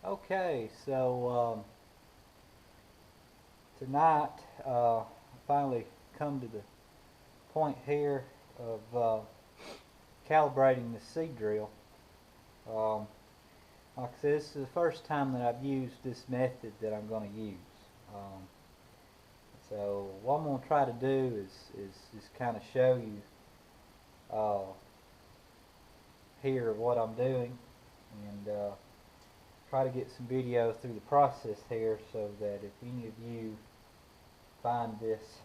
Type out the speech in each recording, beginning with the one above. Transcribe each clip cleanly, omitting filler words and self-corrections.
Okay, so tonight I finally come to the point here of calibrating the seed drill. Um, like I said, this is the first time that I've used this method that I'm going to use. Um, so what I'm going to try to do is just kind of show you uh, here what I'm doing and try to get some video through the process here so that if any of you find this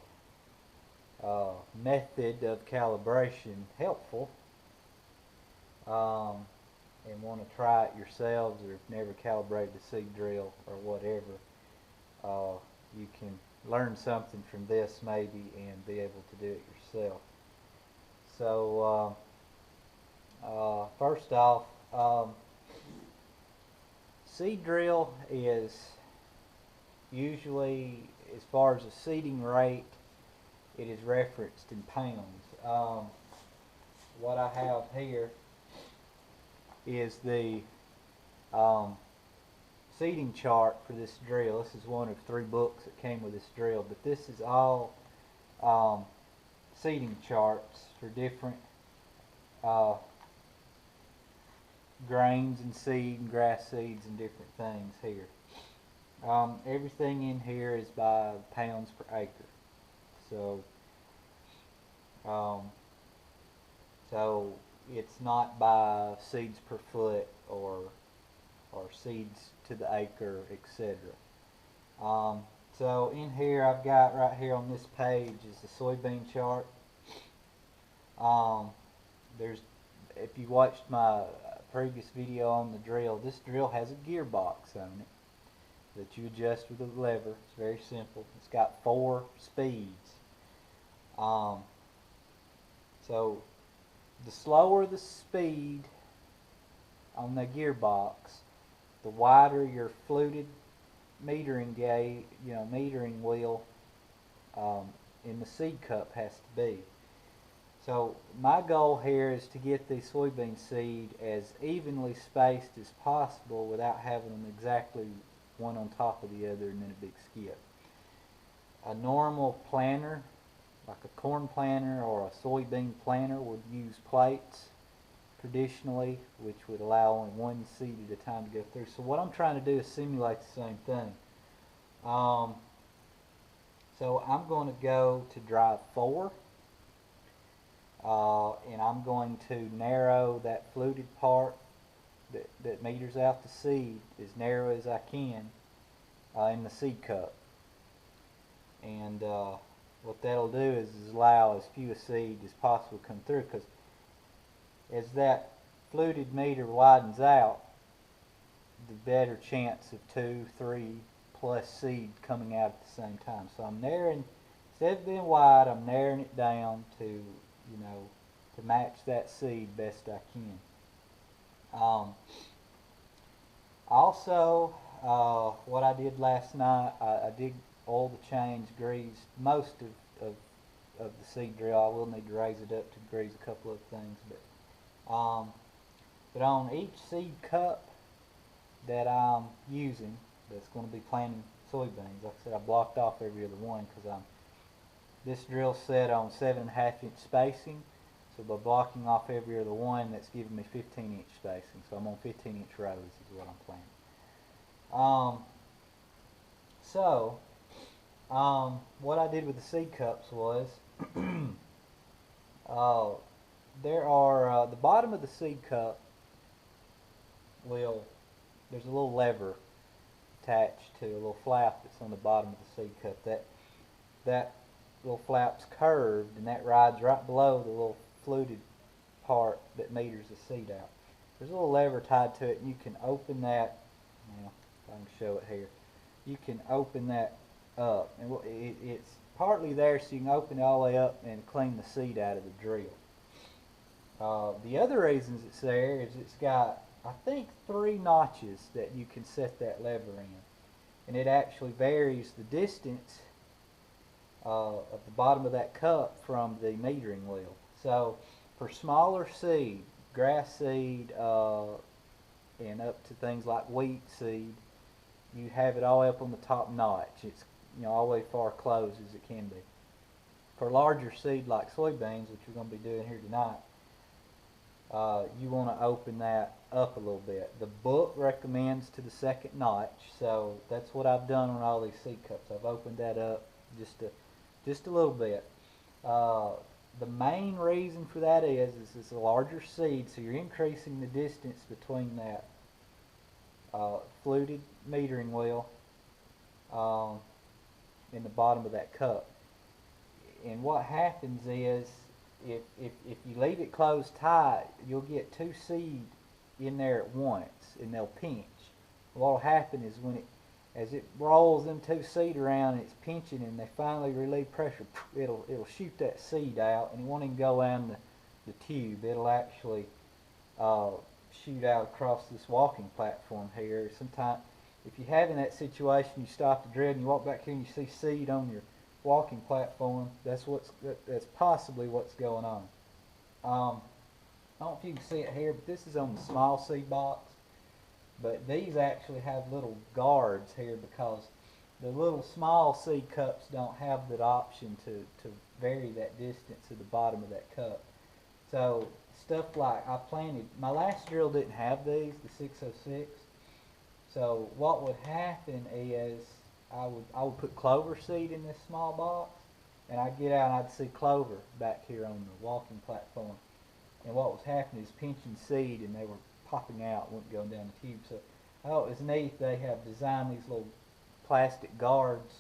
method of calibration helpful um, and want to try it yourselves or have never calibrated a seed drill or whatever, you can learn something from this maybe and be able to do it yourself. So first off, seed drill is usually, as far as the seeding rate, it is referenced in pounds. What I have here is the um, seeding chart for this drill. This is one of 3 books that came with this drill, but this is all um, seeding charts for different uh, grains and seed and grass seeds and different things here. Everything in here is by pounds per acre. So, um, so it's not by seeds per foot or seeds to the acre, etc. So in here I've got right here on this page is the soybean chart. There's, if you watched my previous video on the drill, this drill has a gearbox on it that you adjust with a lever. It's very simple. It's got 4 speeds. Um, so the slower the speed on the gearbox, the wider your fluted metering gauge, metering wheel in the seed cup has to be. So my goal here is to get the soybean seed as evenly spaced as possible without having them exactly one on top of the other and then a big skip. A normal planter, like a corn planter or a soybean planter, would use plates traditionally, which would allow only one seed at a time to go through. So what I'm trying to do is simulate the same thing. So I'm going to go to drive 4. And I'm going to narrow that fluted part that meters out the seed as narrow as I can in the seed cup. And what that'll do is allow as few seed as possible to come through, because as that fluted meter widens out, the better chance of 2, 3 plus seed coming out at the same time. So I'm narrowing, instead of being wide, I'm narrowing it down to to match that seed best I can. Also, what I did last night, I did oil the change, greased most of the seed drill. I will need to raise it up to grease a couple of things, but on each seed cup that I'm using, that's going to be planting soybeans, like I said, I blocked off every other one because this drill set on 7.5-inch spacing, so by blocking off every other one, that's giving me 15-inch spacing. So I'm on 15-inch rows is what I'm planting. What I did with the seed cups was, there are the bottom of the seed cup there's a little lever attached to a little flap that's on the bottom of the seed cup. That little flap's curved, and that rides right below the little fluted part that meters the seed out. There's a little lever tied to it, and you can open that. Now, if I can show it here, you can open that up, and it's partly there so you can open it all the way up and clean the seed out of the drill. The other reasons it's there is it's got, I think, 3 notches that you can set that lever in, and it actually varies the distance at the bottom of that cup from the metering wheel. So for smaller seed, grass seed, and up to things like wheat seed, you have it all up on the top notch. It's, you know, all the way far closed as it can be. For larger seed like soybeans, which we're going to be doing here tonight, you want to open that up a little bit. The book recommends to the second notch, so that's what I've done on all these seed cups. I've opened that up just a little bit. The main reason for that is it's a larger seed, so you're increasing the distance between that fluted metering wheel in the bottom of that cup. And what happens is, if you leave it closed tight, you'll get two seed in there at once, and they'll pinch. What will happen is as it rolls them two seed around and it's pinching, and they finally relieve pressure, it'll shoot that seed out, and it won't even go down the tube. It'll actually shoot out across this walking platform here. Sometimes, if you're having that situation, you stop the drill and you walk back here and you see seed on your walking platform, that's possibly what's going on. I don't know if you can see it here, but this is on the small seed box. But these actually have little guards here because the little small seed cups don't have that option to vary that distance at the bottom of that cup. So stuff like my last drill didn't have these, the 606. So what would happen is I would put clover seed in this small box, and I'd get out and I'd see clover back here on the walking platform. And what was happening is pinching seed, and they were popping out, wasn't going down the tube. So I thought it was neat they have designed these little plastic guards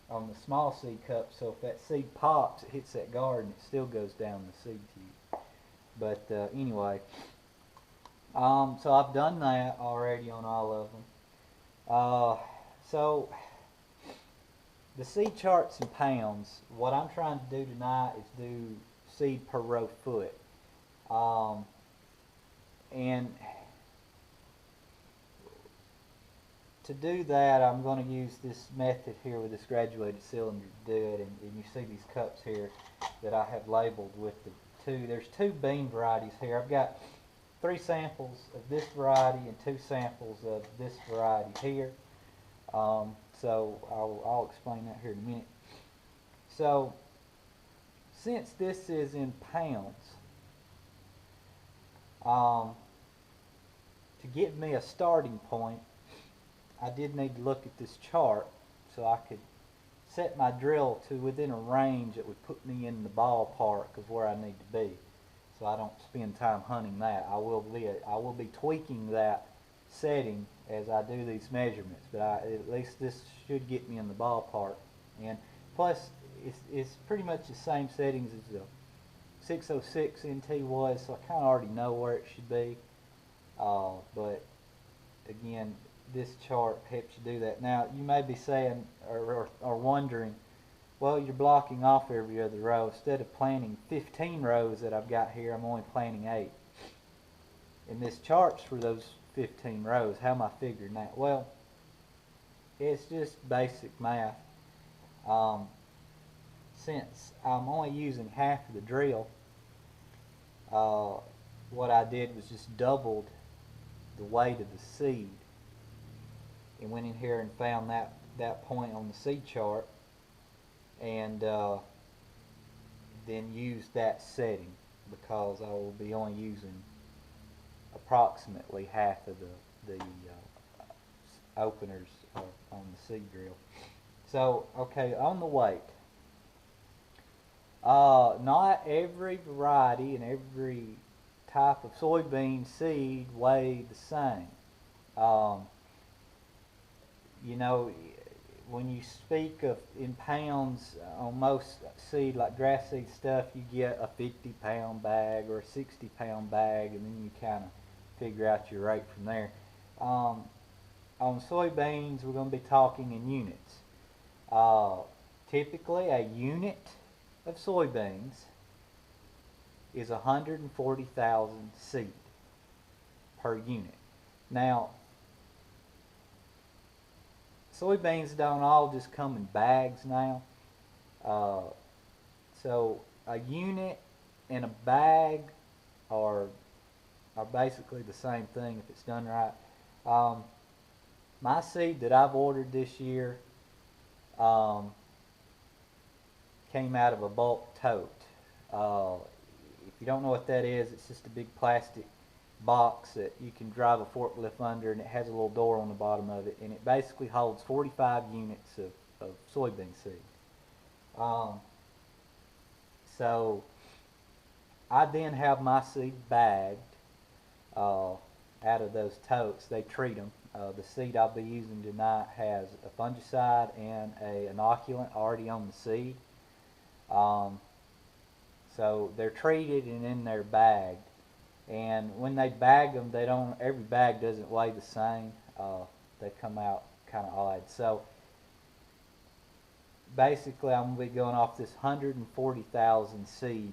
on the small seed cup, so if that seed pops, it hits that guard and it still goes down the seed tube. But anyway, so I've done that already on all of them. So the seed charts in pounds, what I'm trying to do tonight is do seed per row foot. And to do that, I'm going to use this method here with this graduated cylinder to do it. And you see these cups here that I have labeled with the there's two bean varieties here. I've got 3 samples of this variety and 2 samples of this variety here. So I'll explain that here in a minute. So since this is in pounds, to give me a starting point, I did need to look at this chart so I could set my drill to within a range that would put me in the ballpark of where I need to be, so I don't spend time hunting that. I will be tweaking that setting as I do these measurements, but at least this should get me in the ballpark. And plus, it's pretty much the same settings as the 606 NT was, so I kind of already know where it should be. But again, this chart helps you do that. Now, you may be saying or wondering, well, you're blocking off every other row. Instead of planting 15 rows that I've got here, I'm only planting 8. And this chart's for those 15 rows. How am I figuring that? Well, it's just basic math. Since I'm only using half of the drill, what I did was just doubled the weight of the seed, and went in here and found that point on the seed chart, and then used that setting, because I will be only using approximately half of the openers on the seed drill. So, okay, on the weight, not every variety and every type of soybean seed weigh the same. You know, when you speak of in pounds on most seed, like grass seed stuff, you get a 50-pound bag or a 60-pound bag, and then you kind of figure out your rate from there. On soybeans, we're going to be talking in units. Typically, a unit of soybeans is 140,000 seed per unit. Now, soybeans don't all just come in bags now. So a unit and a bag are are basically the same thing if it's done right. My seed that I've ordered this year came out of a bulk tote. If you don't know what that is, it's just a big plastic box that you can drive a forklift under, and it has a little door on the bottom of it, and it basically holds 45 units of soybean seed. So I then have my seed bagged out of those totes. They treat them. The seed I'll be using tonight has a fungicide and an inoculant already on the seed. So they're treated and then they're bagged. And when they bag them, they don't. Every bag doesn't weigh the same. They come out kind of odd. So basically, I'm going to be going off this 140,000 seed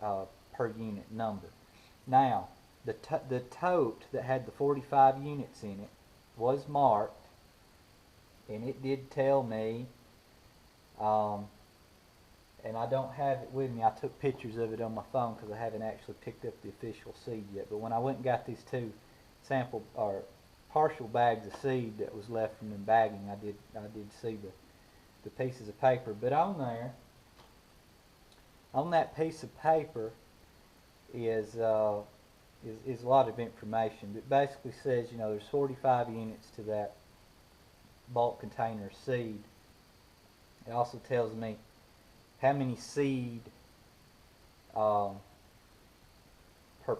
per unit number. Now, the tote that had the 45 units in it was marked, and it did tell me, and I don't have it with me. I took pictures of it on my phone because I haven't actually picked up the official seed yet. But when I went and got these two sample or partial bags of seed that was left from the bagging, I did see the pieces of paper. But on there, on that piece of paper, is a lot of information. It basically says, you know, there's 45 units to that bulk container of seed. It also tells me how many seed per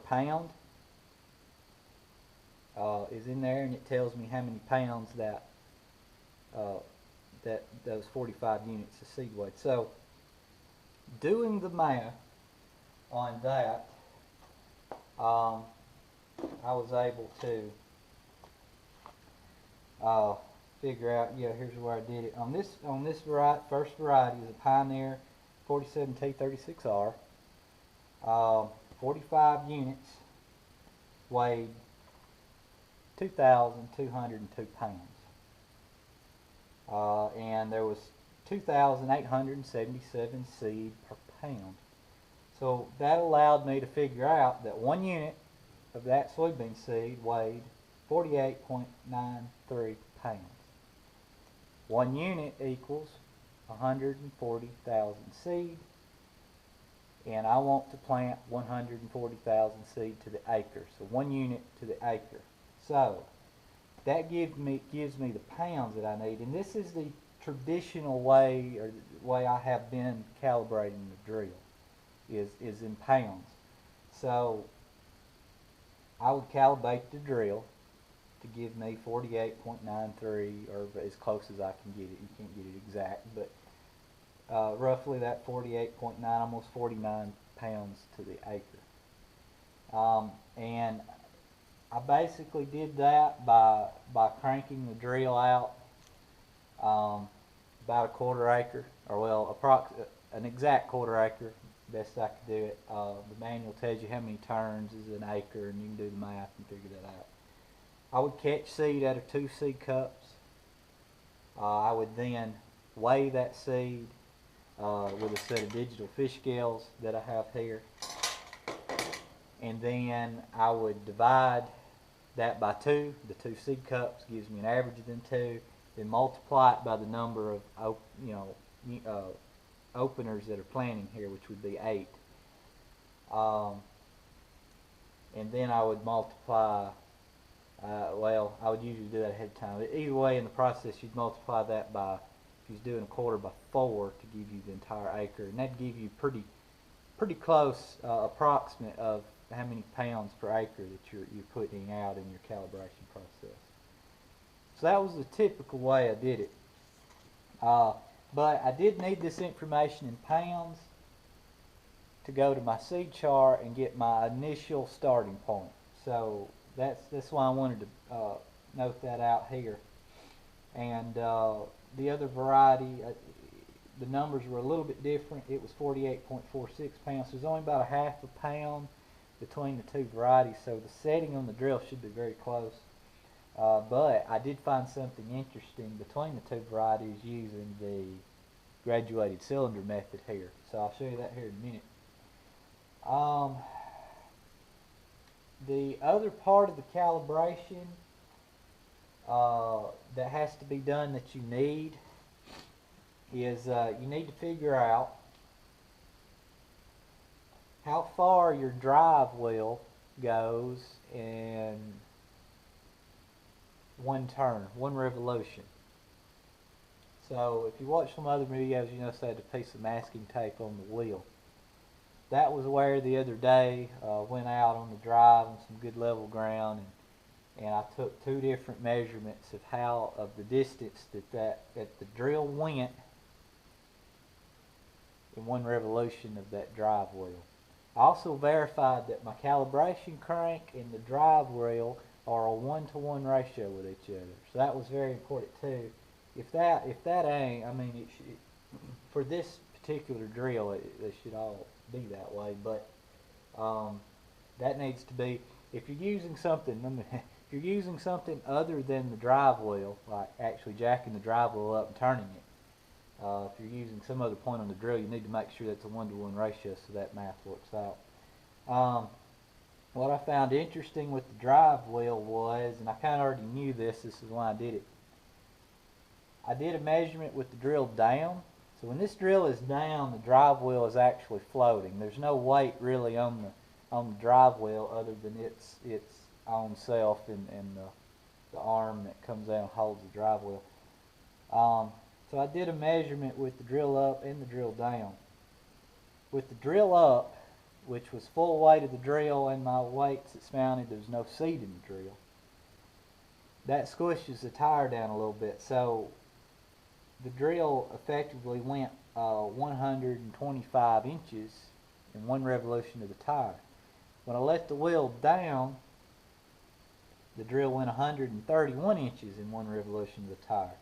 pound is in there, and it tells me how many pounds that those 45 units of seed weigh. So doing the math on that, I was able to figure out, yeah, here's where I did it. On this variety, first variety is a Pioneer 47T36R. 45 units weighed 2,202 pounds. And there was 2,877 seed per pound. So that allowed me to figure out that 1 unit of that soybean seed weighed 48.93 pounds. 1 unit equals 140,000 seed, and I want to plant 140,000 seed to the acre. So 1 unit to the acre. So that gives me the pounds that I need, and this is the traditional way, or the way I have been calibrating the drill, is in pounds. So I would calibrate the drill to give me 48.93, or as close as I can get it. You can't get it exact, but roughly that 48.9, almost 49 pounds to the acre. And I basically did that by cranking the drill out about a quarter acre, or well, an exact quarter acre, best I could do it. The manual tells you how many turns is an acre, and you can do the math and figure that out. I would catch seed out of 2 seed cups. I would then weigh that seed with a set of digital fish scales that I have here, and then I would divide that by 2. The 2 seed cups gives me an average of them 2. Then multiply it by the number of openers that are planting here, which would be 8. And then I would multiply. Well, I would usually do that ahead of time. But either way, in the process, you'd multiply that by, if you're doing a quarter, by 4 to give you the entire acre, and that'd give you pretty close approximate of how many pounds per acre that you're putting out in your calibration process. So that was the typical way I did it. But I did need this information in pounds to go to my seed chart and get my initial starting point. So that's why I wanted to note that out here. And the other variety, the numbers were a little bit different. It was 48.46 pounds. So there's only about a half a pound between the 2 varieties. So the setting on the drill should be very close. But I did find something interesting between the 2 varieties using the graduated cylinder method here. So I'll show you that here in a minute. The other part of the calibration that has to be done that you need is you need to figure out how far your drive wheel goes in one turn, one revolution. So if you watch some other videos, you notice I had a piece of masking tape on the wheel. That was where the other day went out on the drive on some good level ground, and I took two different measurements of the distance that the drill went in one revolution of that drive wheel. I also verified that my calibration crank and the drive wheel are a 1-to-1 ratio with each other. So that was very important too. If that ain't, I mean, for this particular drill, they should all be that way. But that needs to be, if you're using something, if you're using something other than the drive wheel, like actually jacking the drive wheel up and turning it, if you're using some other point on the drill, you need to make sure that's a 1-to-1 ratio so that math works out. What I found interesting with the drive wheel was, and I kind of already knew this is why I did it, I did a measurement with the drill down. So when this drill is down, the drive wheel is actually floating. There's no weight really on the drive wheel other than its own self and the arm that comes out and holds the drive wheel. So I did a measurement with the drill up and the drill down. With the drill up, which was full weight of the drill and my weights that's mounted, there's no seat in the drill. That squishes the tire down a little bit. So the drill effectively went 125 inches in one revolution of the tire. When I let the wheel down, the drill went 131 inches in one revolution of the tire.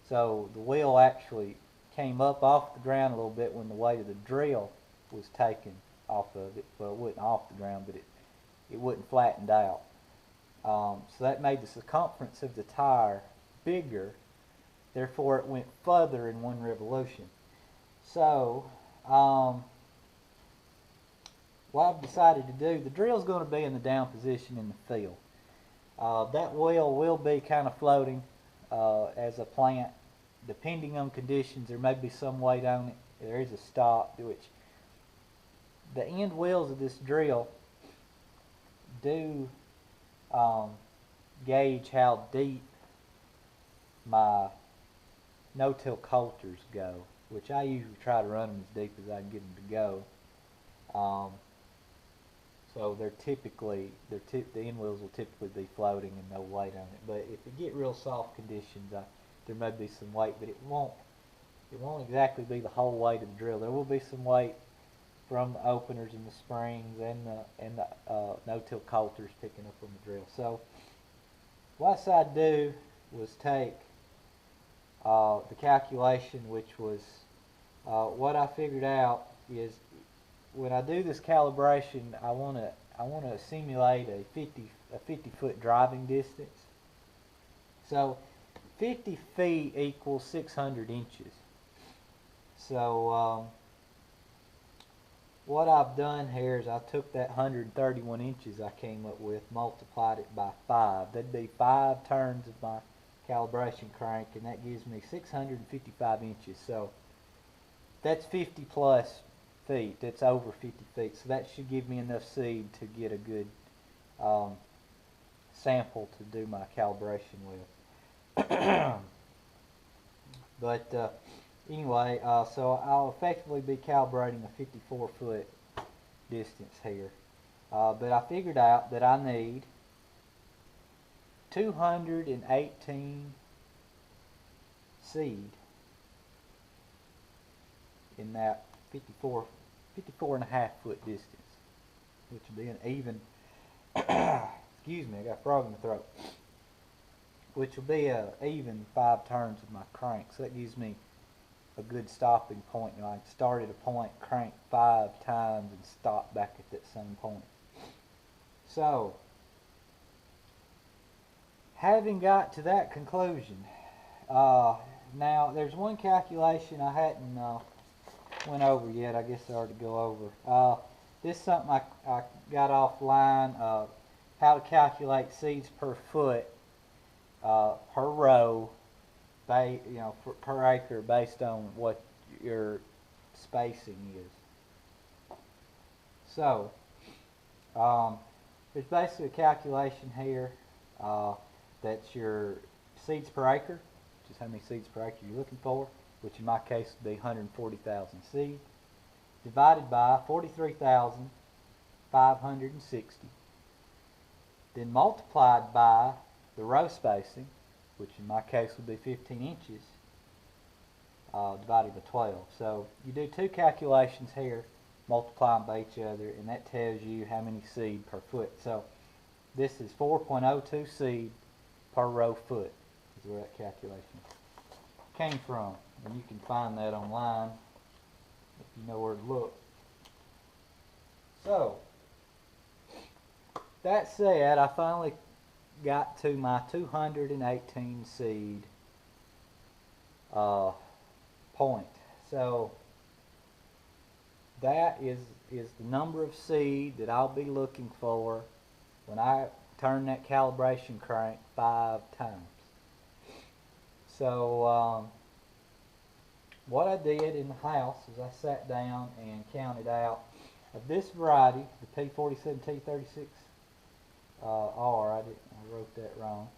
So the wheel actually came up off the ground a little bit when the weight of the drill was taken off of it. Well, it wasn't off the ground, but it wasn't flattened out. So that made the circumference of the tire bigger. Therefore, it went further in one revolution. So what I've decided to do, the drill's going to be in the down position in the field. That wheel will be kind of floating as a plant. Depending on conditions, there may be some weight on it. There is a stop, which the end wheels of this drill do gauge how deep my no-till coulters go, which I usually try to run them as deep as I can get them to go. So they're typically, the end wheels will typically be floating and no weight on it. But if you get real soft conditions, there may be some weight, but it won't exactly be the whole weight of the drill. There will be some weight from the openers and the springs and the no-till coulters picking up on the drill. So what I decided to do was take the calculation, which was what I figured out is when I do this calibration, I want to simulate a 50-foot driving distance. So 50 feet equals 600 inches. So what I've done here is I took that 131 inches I came up with, multiplied it by 5. That'd be 5 turns of my calibration crank, and that gives me 655 inches. So that's 50 plus feet. That's over 50 feet. So that should give me enough seed to get a good sample to do my calibration with. But anyway, so I'll effectively be calibrating a 54-foot distance here. But I figured out that I need 218 seed in that 54 and a half foot distance, which would be an even excuse me, I got a frog in the throat, which will be a even 5 turns of my crank. So that gives me a good stopping point. You know, I start at a point, crank 5 times, and stop back at that same point. So having got to that conclusion, now there's one calculation I hadn't went over yet. I guess I ought to go over. This is something I got offline. how to calculate seeds per foot per row, per acre based on what your spacing is. So there's basically a calculation here that's your seeds per acre, which is how many seeds per acre you're looking for, which in my case would be 140,000 seeds, divided by 43,560, then multiplied by the row spacing, which in my case would be 15 inches, divided by 12. So you do two calculations here, multiply them by each other, and that tells you how many seed per foot. So this is 4.02 seed per row foot is where that calculation came from. And you can find that online if you know where to look. So that said, I finally got to my 218 seed point. So that is the number of seed that I'll be looking for when I turn that calibration crank 5 times. So what I did in the house is I sat down and counted out of this variety, the P47T36R, I wrote that wrong.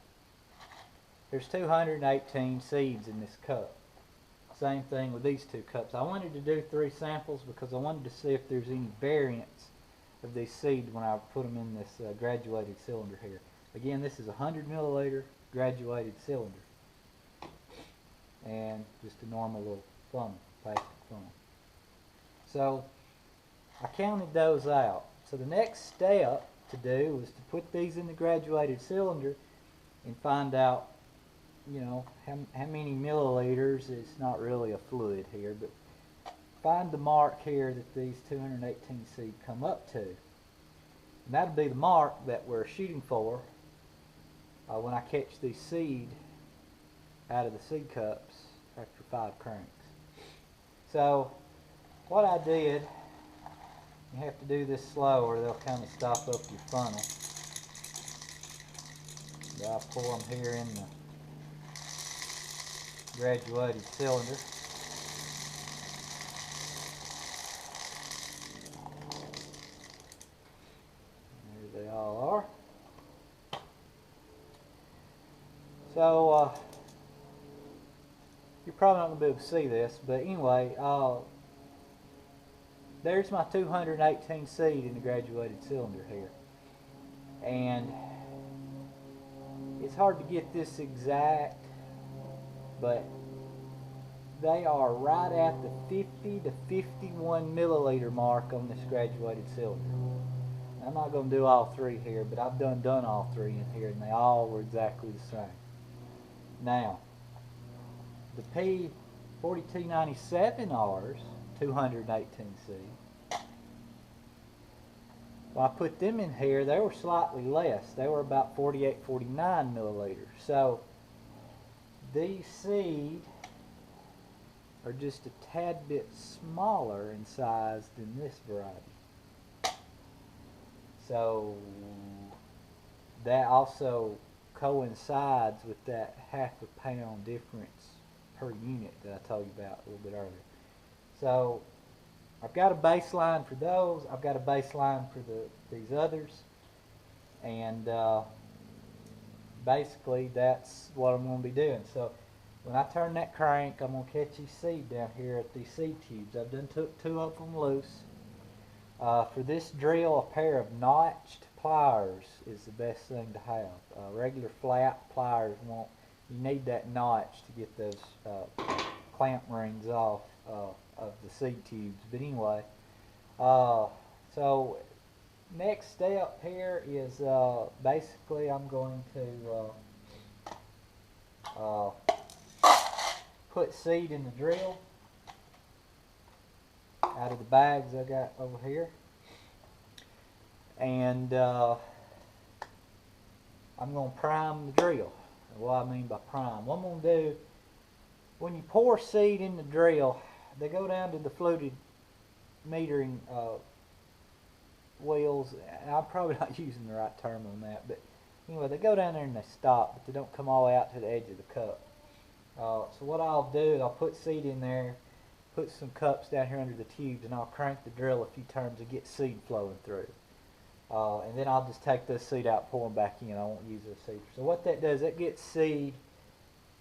There's 218 seeds in this cup. Same thing with these two cups. I wanted to do 3 samples because I wanted to see if there's any variance of these seeds when I put them in this graduated cylinder here. Again, this is a 100 milliliter graduated cylinder, and just a normal little funnel, plastic funnel. So I counted those out. So the next step to do was to put these in the graduated cylinder and find out, you know, how many milliliters. It's not really a fluid here, but find the mark here that these 218 seed come up to. And that'll be the mark that we're shooting for when I catch these seed out of the seed cups after 5 cranks. So what I did, you have to do this slow or they'll kind of stop up your funnel. I'll pour them here in the graduated cylinder. There they all are. So you're probably not going to be able to see this, but anyway, there's my 218 seed in the graduated cylinder here. And it's hard to get this exact, but they are right at the 50 to 51 milliliter mark on this graduated cylinder. I'm not going to do all 3 here, but I've done all 3 in here, and they all were exactly the same. Now, the P4297Rs, 218 seed, when I put them in here, they were slightly less. They were about 48, 49 milliliters. So these seed are just a tad bit smaller in size than this variety. So that also coincides with that half a pound difference per unit that I told you about a little bit earlier. So I've got a baseline for those. I've got a baseline for these others, and basically that's what I'm going to be doing. So when I turn that crank, I'm going to catch these seed down here at these seed tubes. I've done took 2 of them loose. For this drill, a pair of notched pliers is the best thing to have. Regular flat pliers won't. You need that notch to get those clamp rings off of the seed tubes. But anyway, so next step here is basically I'm going to put seed in the drill out of the bags I got over here, and I'm going to prime the drill. What I mean by prime, what I'm going to do, when you pour seed in the drill, they go down to the fluted metering wheels, and I'm probably not using the right term on that, but anyway, they go down there and they stop, but they don't come all the way out to the edge of the cup. So what I'll do is I'll put seed in there, put some cups down here under the tubes, and I'll crank the drill a few times to get seed flowing through. And then I'll just take this seed out, pour them back in. I won't use a seeder. So what that does, that gets seed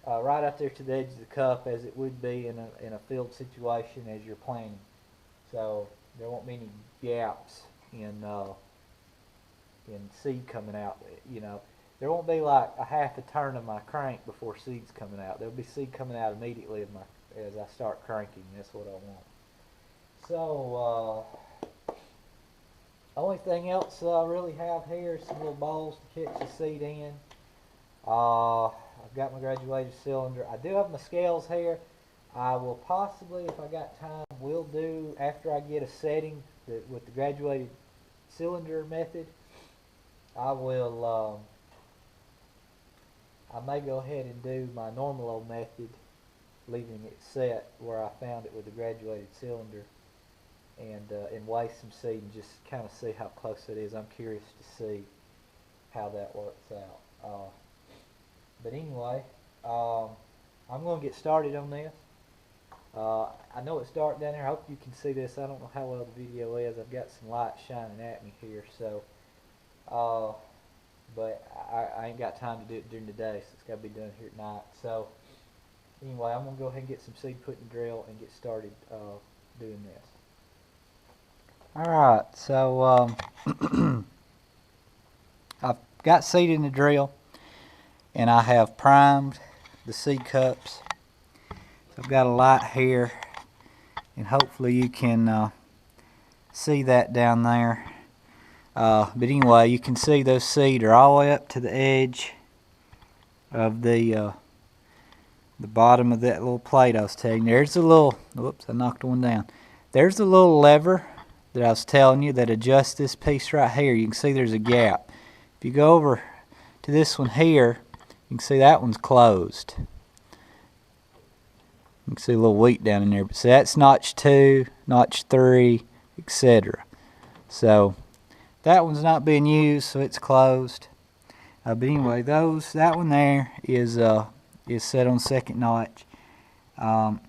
right out there to the edge of the cup, as it would be in a field situation as you're planting. So there won't be any gaps in seed coming out. You know, there won't be like a half a turn of my crank before seed's coming out. There'll be seed coming out immediately as I start cranking. That's what I want. So only thing else I really have here is some little bowls to catch the seed in. I've got my graduated cylinder. I do have my scales here. I will possibly, if I got time, will do, after I get a setting with the graduated cylinder method, I will, I may go ahead and do my normal old method, leaving it set where I found it with the graduated cylinder, and weigh some seed and just kind of see how close it is. I'm curious to see how that works out. But anyway, I'm going to get started on this. I know it's dark down here. I hope you can see this. I don't know how well the video is. I've got some light shining at me here, so but I ain't got time to do it during the day, so it's got to be done here at night. So anyway, I'm going to go ahead and get some seed put in the drill and get started doing this. Alright, so I've got seed in the drill, and I have primed the seed cups. So I've got a light here, and hopefully you can see that down there. But anyway, you can see those seed are all the way up to the edge of the bottom of that little plate I was telling you. There's a little, whoops, I knocked one down. There's a little lever that I was telling you that adjusts this piece right here. You can see there's a gap. If you go over to this one here, you can see that one's closed. You can see a little wheat down in there. But see, that's notch 2, notch 3, etc. So that one's not being used, so it's closed. But anyway, that one there is set on second notch. And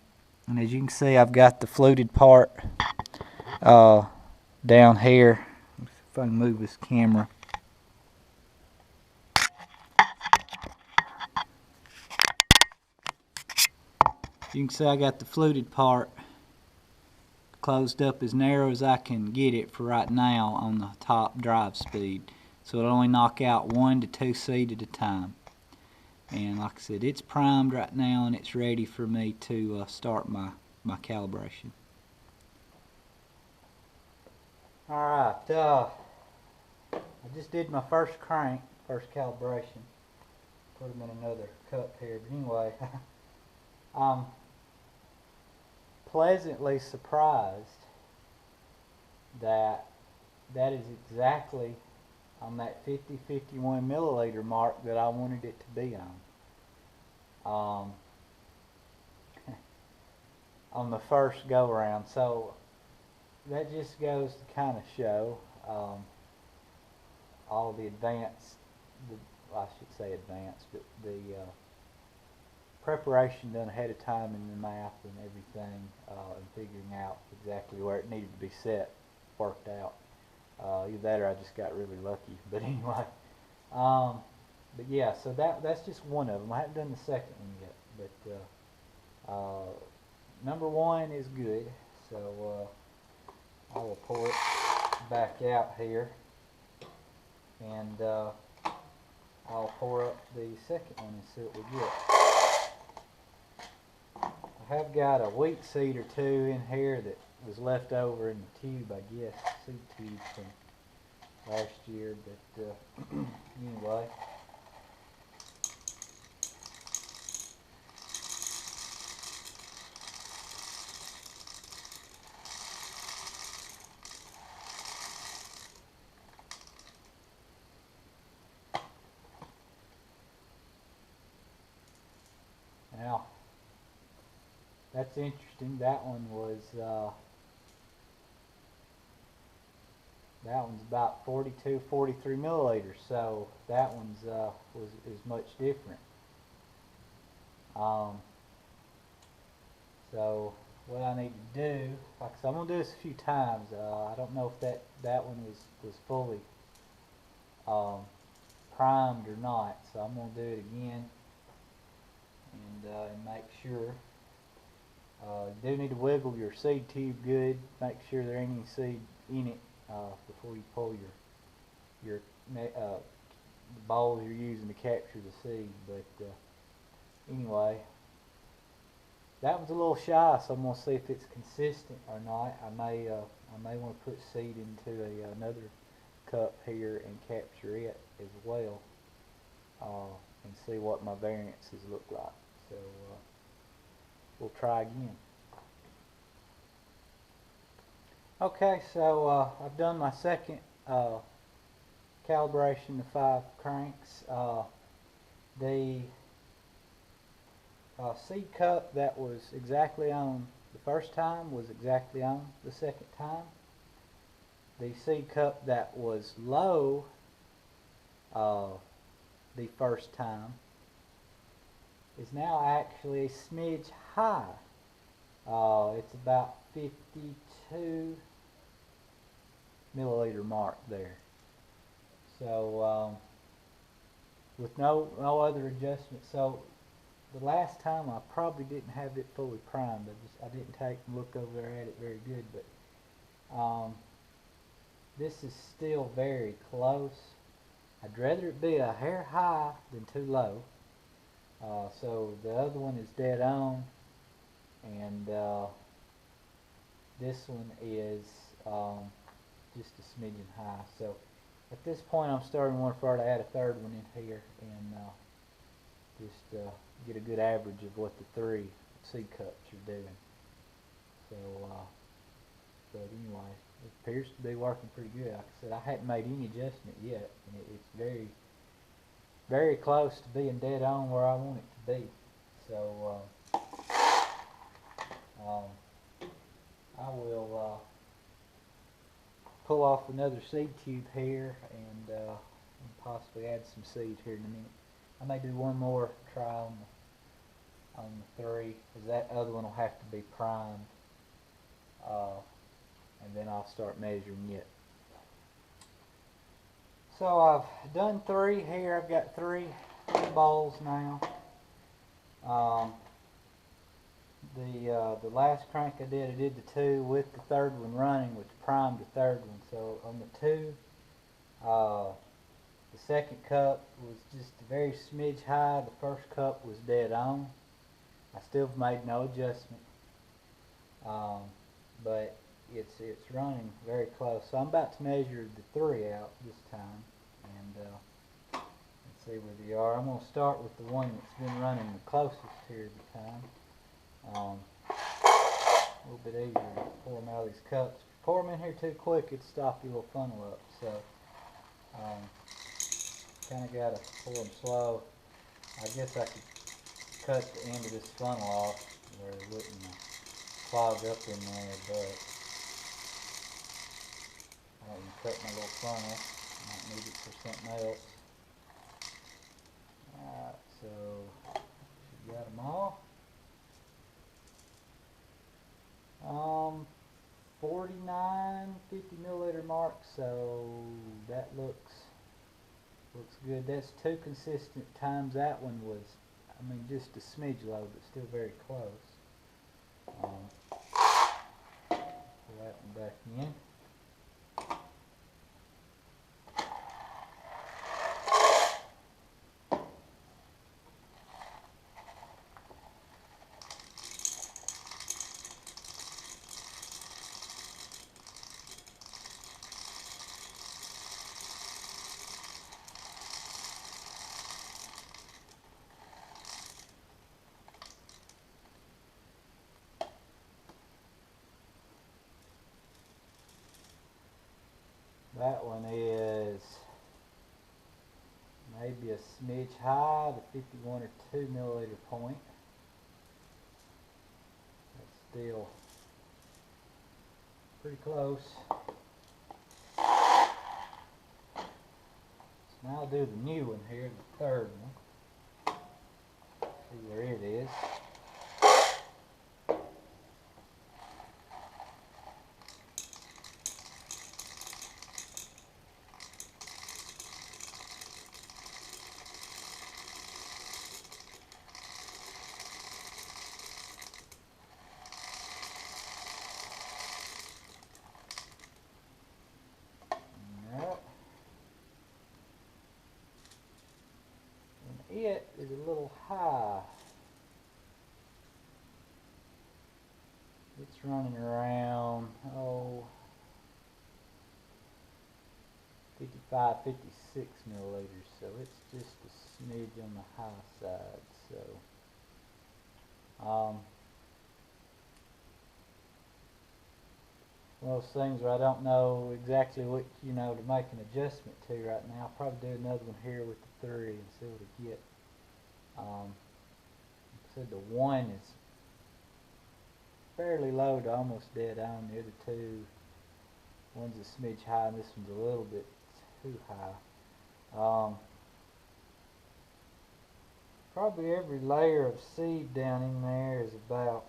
as you can see, I've got the fluted part down here. If I can move this camera. You can see I got the fluted part closed up as narrow as I can get it for right now on the top drive speed. So it'll only knock out 1 to 2 seed at a time. And like I said, it's primed right now and it's ready for me to start my calibration. Alright, I just did my first crank, first calibration. Put them in another cup here, but anyway, I'm pleasantly surprised that is exactly on that 50-51 milliliter mark that I wanted it to be on. On the first go around. So that just goes to kind of show all the advanced, I should say advanced, but the preparation done ahead of time in the math and everything, and figuring out exactly where it needed to be set worked out. Either that or I just got really lucky. But anyway, but yeah, so that's just one of them. I haven't done the second one yet, but number one is good. So I will pour it back out here, and I'll pour up the second one and see what we get. I have got a wheat seed or two in here that was left over in the tube, I guess, seed tube from last year, but anyway. Now, that's interesting. That one was That one's about 42, 43 milliliters, so that one's is much different. So what I need to do, like I said, I'm gonna do this a few times. I don't know if that one was fully primed or not, so I'm gonna do it again and make sure. You do need to wiggle your seed tube good. Make sure there ain't any seed in it before you pull your the balls you're using to capture the seed. But anyway, that one's a little shy, so I'm gonna see if it's consistent or not. I may want to put seed into another cup here and capture it as well, and see what my variances look like. So we'll try again. Okay, so I've done my second calibration of 5 cranks. The seed cup that was exactly on the first time was exactly on the second time. The seed cup that was low the first time is now actually a smidge high. It's about 52 milliliter mark there. So with no other adjustment. So the last time I probably didn't have it fully primed. I didn't take and look over there at it very good, but this is still very close. I'd rather it be a hair high than too low. So the other one is dead on, and this one is just a smidgen high. So at this point I'm starting to want to add a third one in here and just get a good average of what the 3 seed cups are doing. So but anyway, it appears to be working pretty good. Like I said, I hadn't made any adjustment yet, and it's very close to being dead on where I want it to be. So I will pull off another seed tube here and possibly add some seed here in a minute. I may do one more try on the 3, because that other one will have to be primed, and then I'll start measuring it. So I've done 3 here. I've got 3 balls now. The last crank I did the 2 with the third one running, which primed the third one. So on the 2, the second cup was just a very smidge high. The first cup was dead on. I still made no adjustment, but it's running very close. So I'm about to measure the 3 out this time and see where they are. I'm going to start with the one that's been running the closest here at the time. A little bit easier to pour them out of these cups. If you pour them in here too quick, it'll stop your little funnel up. So kind of got to pour them slow. I guess I could cut the end of this funnel off where it wouldn't clog up in there, but I can cut my little funnel. I might need it for something else. Alright, so we got them all. 49, 50 milliliter mark, so that looks good. That's 2 consistent times. That one was, I mean, just a smidge low, but still very close. Put that one back in. That one is maybe a smidge high, the 51 or 2 milliliter point. That's still pretty close. Now I'll do the new one here, the third one. See where it is. It is a little high. It's running around, 55, 56 milliliters, so it's just a smidge on the high side. So, one of those things where I don't know exactly what, to make an adjustment to right now. I'll probably do another one here with the 3 and see what I get. Like I said, the 1 is fairly low to almost dead on. The other two, one's a smidge high and this one's a little bit too high. Probably every layer of seed down in there is about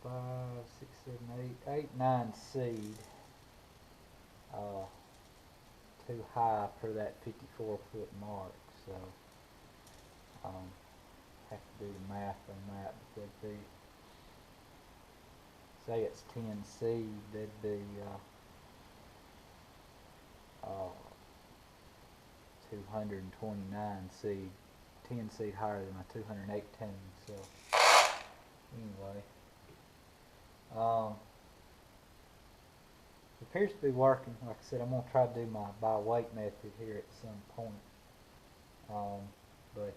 5, 6, 7, 8, 9 seed. Too high for that 54-foot mark, so have to do the math on that. But that'd be, say it's 10 seed, that'd be 229 seed, 10 seed higher than my 218. So anyway, it appears to be working. Like I said, I'm going to try to do my by weight method here at some point. But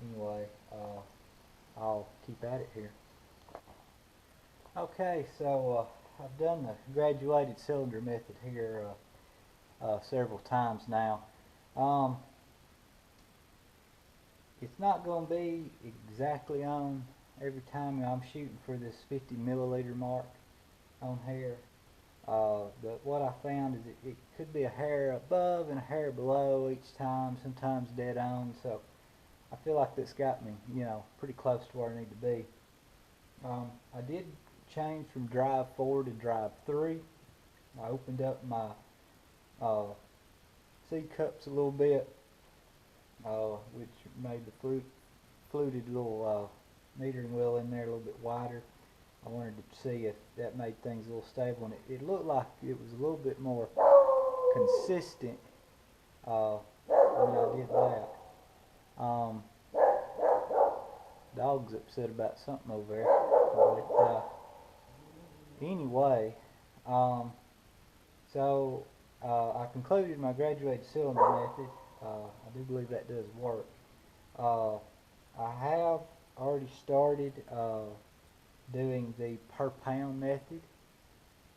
anyway, I'll keep at it here. Okay, so I've done the graduated cylinder method here several times now. It's not going to be exactly on every time. I'm shooting for this 50 milliliter mark on here. But what I found is it could be a hair above and a hair below each time, sometimes dead on. So I feel like this got me, pretty close to where I need to be. I did change from drive 4 to drive 3. I opened up my seed cups a little bit, which made the fluted little metering wheel in there a little bit wider. I wanted to see if that made things a little stable, and it looked like it was a little bit more consistent when I did that. Dog's upset about something over there, but anyway, so I concluded my graduated cylinder method. I do believe that does work. I have already started doing the per pound method.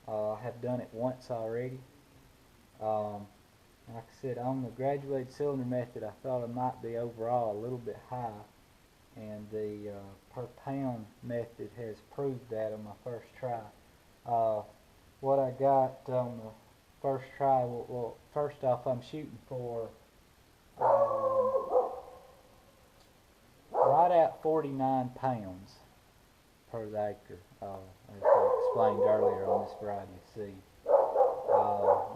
I have done it once already. Like I said, on the graduated cylinder method, I thought I might be overall a little bit high, and the per pound method has proved that on my first try. What I got on the first try, well, first off, I'm shooting for right at 49 pounds per acre, as I explained earlier on this variety of seed.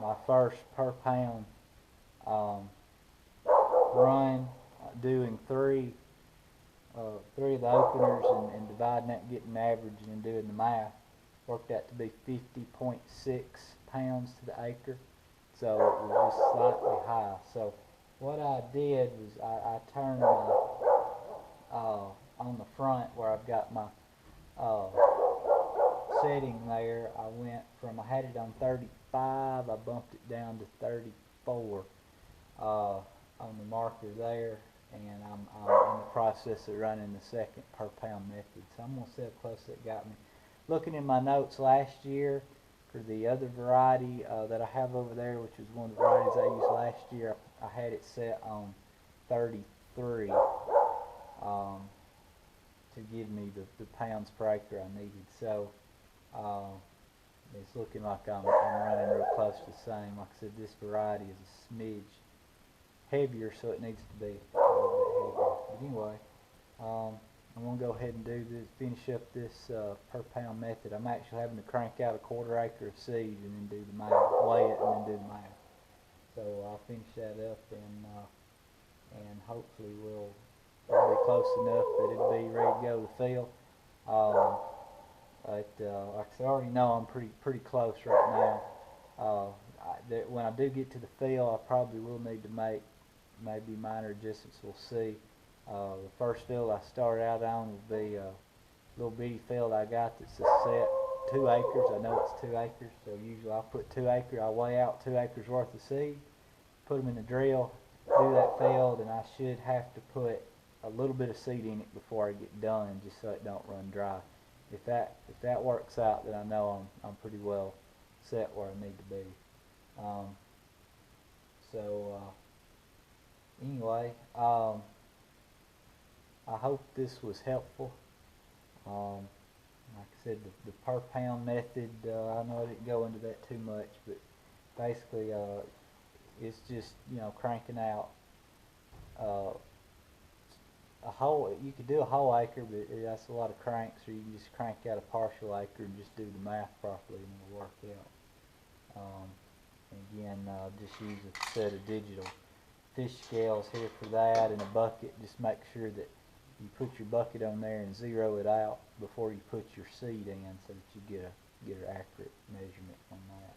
My first per pound run, doing three of the openers and dividing that, getting the average, and doing the math, worked out to be 50.6 pounds to the acre. So it was just slightly high. So what I did was I turned my on the front where I've got my setting there, I had it on 35, I bumped it down to 34 on the marker there, and I'm in the process of running the second per pound method. So I'm going to see how close that got me. Looking in my notes last year for the other variety that I have over there, which was one of the varieties I used last year, I had it set on 33 to give me the pounds per acre I needed. So it's looking like I'm running real close to the same. Like I said, this variety is a smidge heavier, so it needs to be a little bit heavier. But anyway, I'm going to go ahead and do this, finish up this per pound method. I'm actually having to crank out a 1/4 acre of seed and then do the math, weigh it and then do the math. So I'll finish that up, and hopefully it'll be close enough that it'll be ready to go to the field. Like I said, I already know I'm pretty close right now. When I do get to the field, I probably will need to make maybe minor adjustments. We'll see. The first field I start out on will be a little bitty field I got that's a set 2 acres. I know it's 2 acres, so usually I'll put 2 acres. I weigh out 2 acres worth of seed, put them in the drill, do that field, and I should have to put a little bit of seed in it before I get done, just so it don't run dry. If that works out, then I know I'm pretty well set where I need to be. Anyway, I hope this was helpful. Like I said, the per pound method, I know I didn't go into that too much, but basically it's just, cranking out a whole. You could do a whole acre, but that's a lot of cranks, or you can just crank out a partial acre and just do the math properly and it'll work out. Again, just use a set of digital fish scales here for that, and a bucket. Just make sure that you put your bucket on there and zero it out before you put your seed in, so that you get an accurate measurement on that.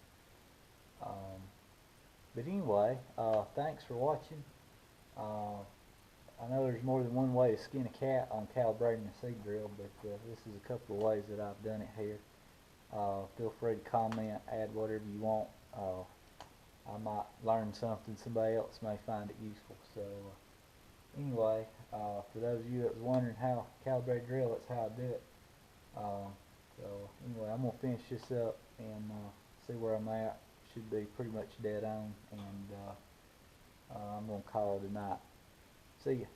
But anyway, thanks for watching. I know there's more than one way to skin a cat on calibrating a seed drill, but this is a couple of ways that I've done it here. Feel free to comment, add whatever you want. I might learn something, somebody else may find it useful. So anyway, for those of you that was wondering how to calibrate a drill, that's how I do it. So anyway, I'm going to finish this up and see where I'm at. Should be pretty much dead on, and I'm going to call it a night. See ya.